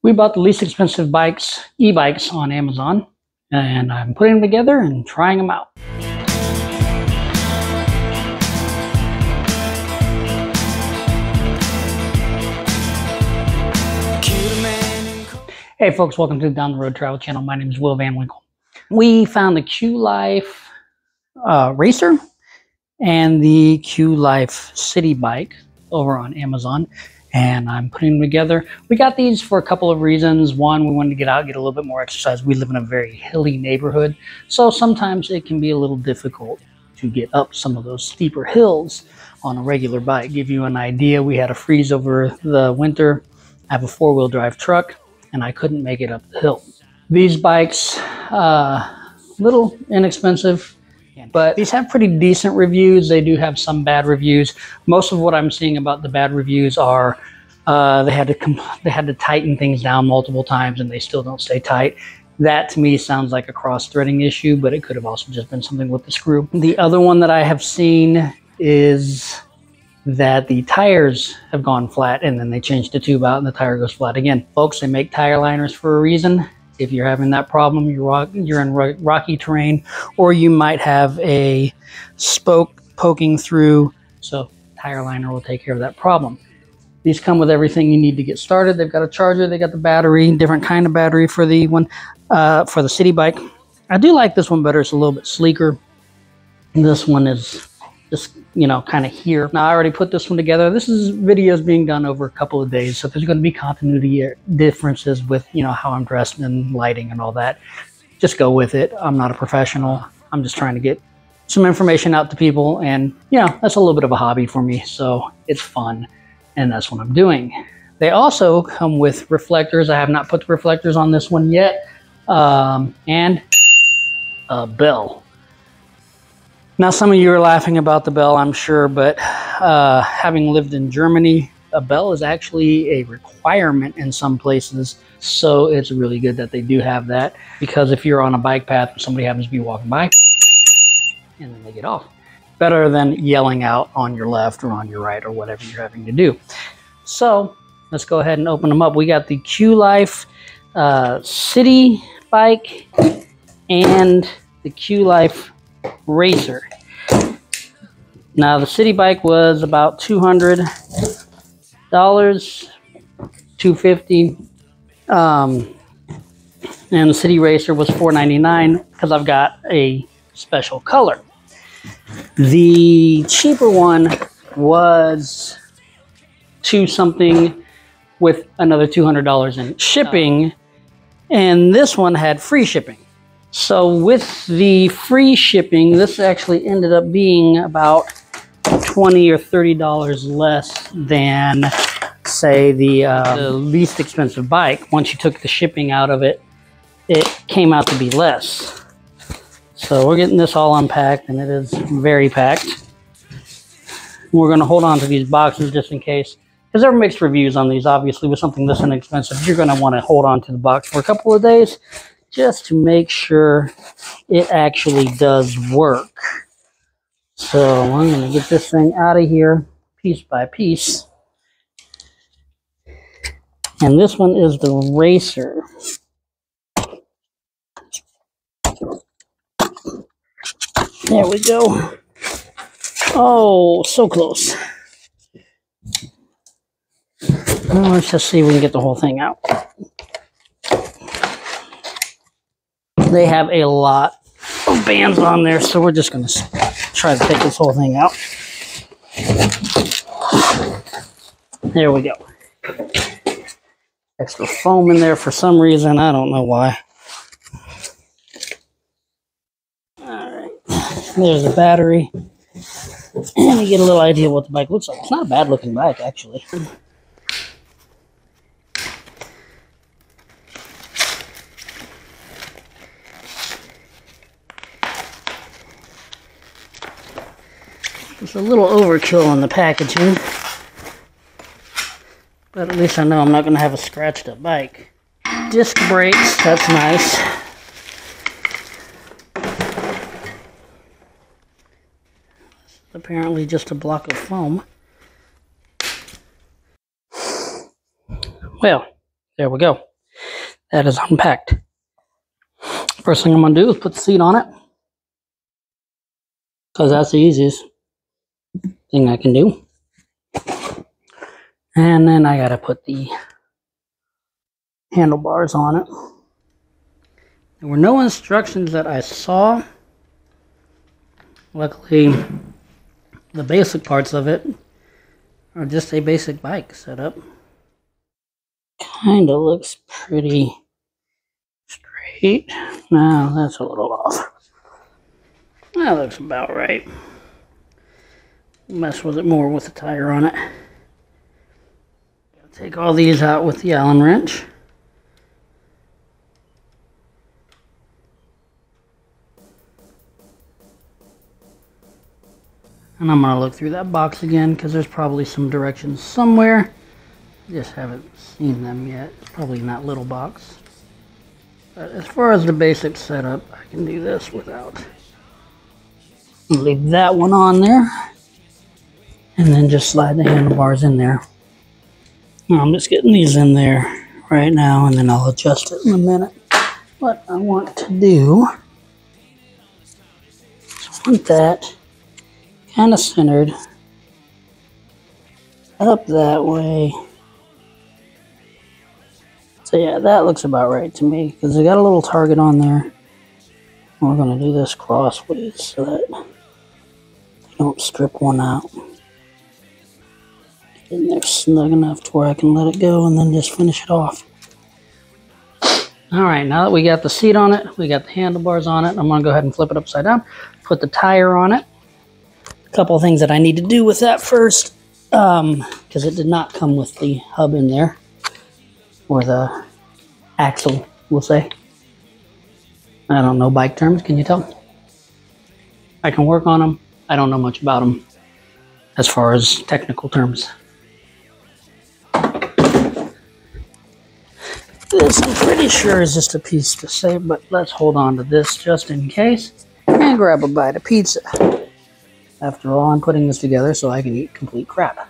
We bought the least expensive bikes, e-bikes, on Amazon, and I'm putting them together and trying them out. Hey folks, welcome to the Down the Road Travel Channel. My name is Will Van Winkle. We found the Qlife Racer and the Qlife City Bike over on Amazon, and I'm putting them together. We got these for a couple of reasons. One, we wanted to get out, get a little bit more exercise. We live in a very hilly neighborhood, so sometimes it can be a little difficult to get up some of those steeper hills on a regular bike. Give you an idea, we had a freeze over the winter. I have a four-wheel drive truck, and I couldn't make it up the hill. These bikes, little inexpensive, but these have pretty decent reviews. They do have some bad reviews. Most of what I'm seeing about the bad reviews are they had to tighten things down multiple times and they still don't stay tight. That to me sounds like a cross-threading issue, but it could have also just been something with the screw. The other one that I have seen is that the tires have gone flat and then they change the tube out and the tire goes flat again. Folks, they make tire liners for a reason. If you're having that problem, you're in rocky terrain, or you might have a spoke poking through, so tire liner will take care of that problem. These come with everything you need to get started. They've got a charger, they got the battery, different kind of battery for the one, for the city bike. I do like this one better, it's a little bit sleeker. This one is just, you know, kind of here. Now I already put this one together. This is videos being done over a couple of days, so there's going to be continuity differences with, you know, how I'm dressed and lighting and all that. Just go with it. I'm not a professional. I'm just trying to get some information out to people, and you know, that's a little bit of a hobby for me, so it's fun, and that's what I'm doing. They also come with reflectors. I have not put the reflectors on this one yet, and a bell. Now, some of you are laughing about the bell, I'm sure, but having lived in Germany, a bell is actually a requirement in some places. So it's really good that they do have that, because if you're on a bike path and somebody happens to be walking by and then they get off, better than yelling out on your left or on your right or whatever you're having to do. So let's go ahead and open them up. We got the Qlife City Bike and the Qlife Racer. Now the city bike was about $200, $250, and the city racer was $499 because I've got a special color. The cheaper one was $2-something with another $200 in shipping, and this one had free shipping. So with the free shipping, this actually ended up being about $20 or $30 less than, say, the least expensive bike. Once you took the shipping out of it, it came out to be less. So we're getting this all unpacked, and it is very packed. We're going to hold on to these boxes just in case, because there are mixed reviews on these. Obviously, with something this inexpensive, you're going to want to hold on to the box for a couple of days, just to make sure it actually does work. So I'm going to get this thing out of here piece by piece. And this one is the Racer. There we go. Oh, so close. Well, let's just see if we can get the whole thing out. They have a lot of bands on there, so we're just going to try to take this whole thing out. There we go. Extra foam in there for some reason. I don't know why. Alright. There's the battery. And you get a little idea of what the bike looks like. It's not a bad looking bike, actually. It's a little overkill on the packaging, but at least I know I'm not going to have a scratched up bike. Disc brakes, that's nice. Apparently just a block of foam. Well, there we go. that is unpacked. First thing I'm going to do is put the seat on it, because that's the easiest thing I can do. And then I got to put the handlebars on it. There were no instructions that I saw. Luckily, the basic parts of it are just a basic bike setup. Kind of looks pretty straight. No, that's a little off. That looks about right. Mess with it more with the tire on it. Take all these out with the Allen wrench. And I'm going to look through that box again, because there's probably some directions somewhere. Just haven't seen them yet. It's probably in that little box. But as far as the basic setup, I can do this without. I'll leave that one on there. And then just slide the handlebars in there. Now I'm just getting these in there right now, and then I'll adjust it in a minute. What I want to do is want that kind of centered up that way. So yeah, that looks about right to me, because I got a little target on there. We're going to do this crossways so that you don't strip one out. Get in there snug enough to where I can let it go and then just finish it off. Alright, now that we got the seat on it, we got the handlebars on it, I'm going to go ahead and flip it upside down, put the tire on it. A couple of things that I need to do with that first, because it did not come with the hub in there, or the axle, we'll say. I don't know bike terms, can you tell? I can work on them. I don't know much about them as far as technical terms. This, I'm pretty sure, is just a piece to save, but let's hold on to this just in case and grab a bite of pizza. After all, I'm putting this together so I can eat complete crap.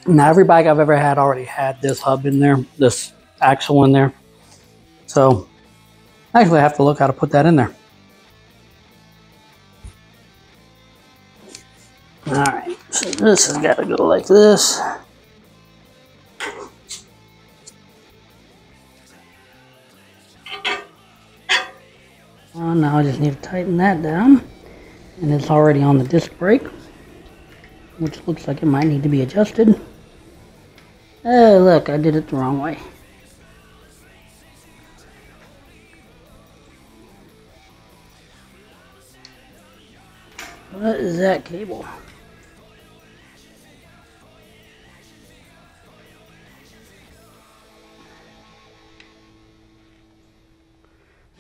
Now, every bike I've ever had already had this hub in there, this axle in there. So, actually I have to look how to put that in there. Alright, so this has got to go like this. Well, now I just need to tighten that down. And it's already on the disc brake, which looks like it might need to be adjusted. Oh, look, I did it the wrong way. What is that cable?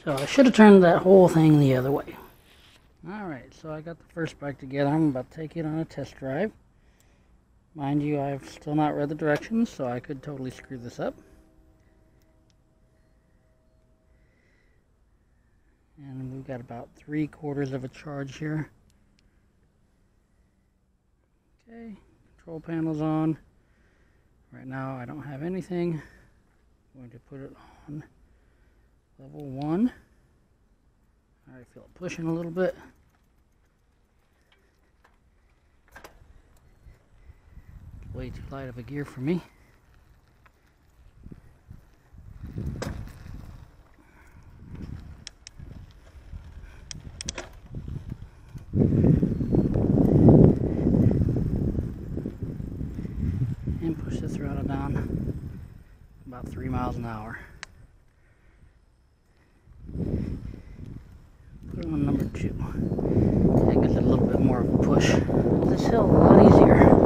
So I should have turned that whole thing the other way. Alright, so I got the first bike together. I'm about to take it on a test drive. Mind you, I've still not read the directions, so I could totally screw this up. And we've got about 3/4 of a charge here. Okay, control panel's on. Right now I don't have anything. I'm going to put it on level 1. I feel it pushing a little bit. Way too light of a gear for me. And push the throttle down about 3 miles an hour. Put it on number 2. That gives it a little bit more of a push. This hill a lot easier.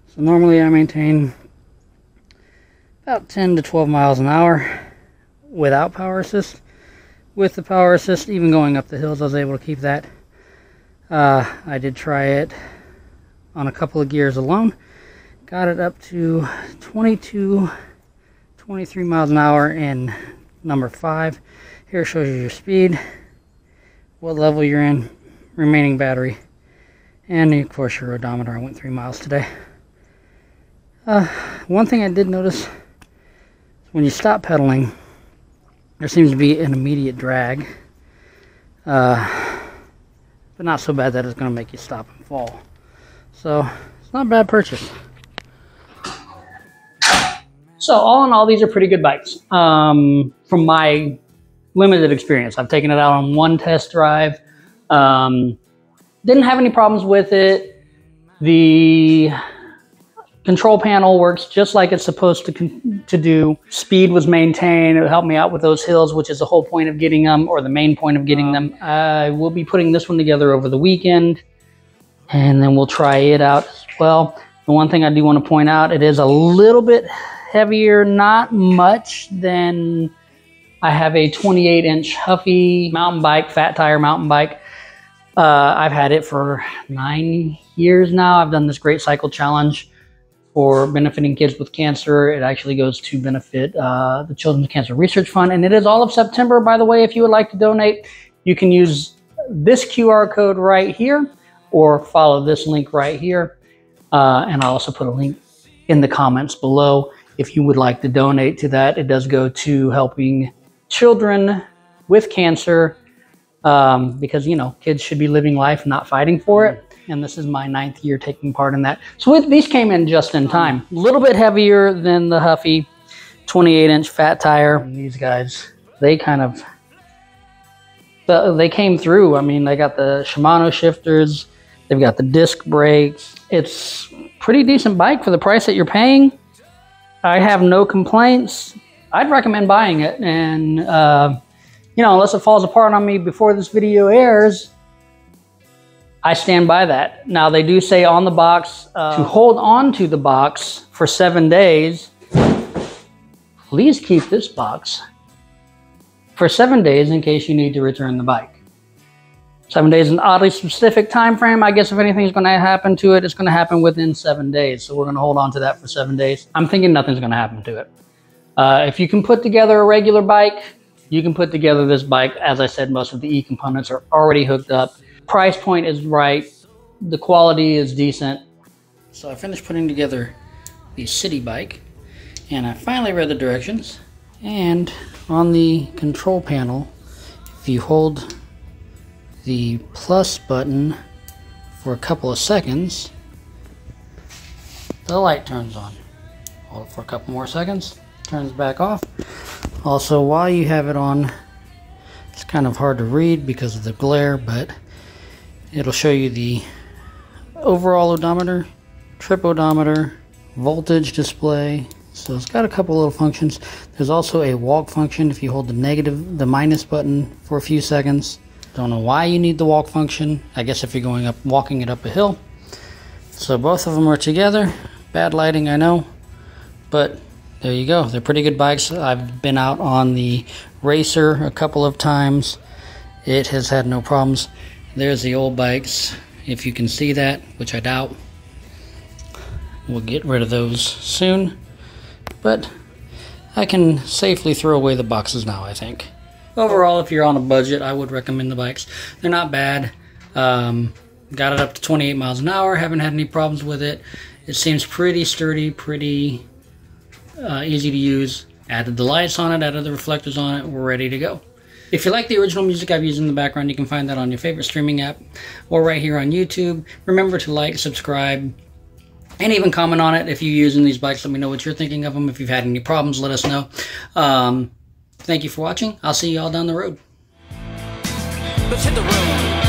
So normally I maintain about 10 to 12 miles an hour without power assist. With the power assist, even going up the hills, I was able to keep that. I did try it on a couple of gears alone. Got it up to 22, 23 miles an hour in number 5. Here shows you your speed, what level you're in, remaining battery, and of course your odometer. I went 3 miles today. One thing I did notice, when you stop pedaling, there seems to be an immediate drag, but not so bad that it's going to make you stop and fall. So it's not a bad purchase. So all in all, these are pretty good bikes. From my limited experience, I've taken it out on one test drive. Didn't have any problems with it. The control panel works just like it's supposed to do. Speed was maintained. It helped me out with those hills, which is the whole point of getting them, or the main point of getting them. I will be putting this one together over the weekend, and then we'll try it out as well. The one thing I do want to point out, it is a little bit heavier, not much, than I have a 28-inch Huffy mountain bike, fat tire mountain bike. I've had it for 9 years now. I've done this Great Cycle Challenge for benefiting kids with cancer. It actually goes to benefit the Children's Cancer Research Fund, and it is all of September, by the way. If you would like to donate, you can use this QR code right here, or follow this link right here, and I'll also put a link in the comments below if you would like to donate to that. It does go to helping children with cancer, because, you know, kids should be living life, not fighting for it. And this is my 9th year taking part in that. So these came in just in time. A little bit heavier than the Huffy 28-inch fat tire. And these guys, they kind of, they came through. I mean, they got the Shimano shifters. They've got the disc brakes. It's a pretty decent bike for the price that you're paying. I have no complaints. I'd recommend buying it. And, you know, unless it falls apart on me before this video airs, I stand by that. Now, they do say on the box to hold on to the box for 7 days. Please keep this box for 7 days in case you need to return the bike. 7 days is an oddly specific time frame. I guess if anything's going to happen to it, it's going to happen within 7 days. So we're going to hold on to that for 7 days. I'm thinking nothing's going to happen to it. If you can put together a regular bike, you can put together this bike. As I said, most of the E-components are already hooked up. Price point is right. The quality is decent. So I finished putting together the city bike, and I finally read the directions. And on the control panel, if you hold the plus button for a couple of seconds, the light turns on. Hold it for a couple more seconds, turns back off. Also, while you have it on, it's kind of hard to read because of the glare, but it'll show you the overall odometer, trip odometer, voltage display. So it's got a couple little functions. There's also a walk function if you hold the minus button for a few seconds. Don't know why you need the walk function. I guess if you're going up, walking it up a hill. So both of them are together. Bad lighting, I know, but there you go. They're pretty good bikes. I've been out on the Racer a couple of times. It has had no problems. There's the old bikes, if you can see that, which I doubt. We'll get rid of those soon, but I can safely throw away the boxes now, I think. Overall, if you're on a budget, I would recommend the bikes. They're not bad. Got it up to 28 miles an hour, haven't had any problems with it. It seems pretty sturdy, pretty easy to use. Added the lights on it, added the reflectors on it, we're ready to go. If you like the original music I've used in the background, you can find that on your favorite streaming app or right here on YouTube. Remember to like, subscribe, and even comment on it if you're using these bikes. Let me know what you're thinking of them. If you've had any problems, let us know. Thank you for watching. I'll see you all down the road. Let's hit the road.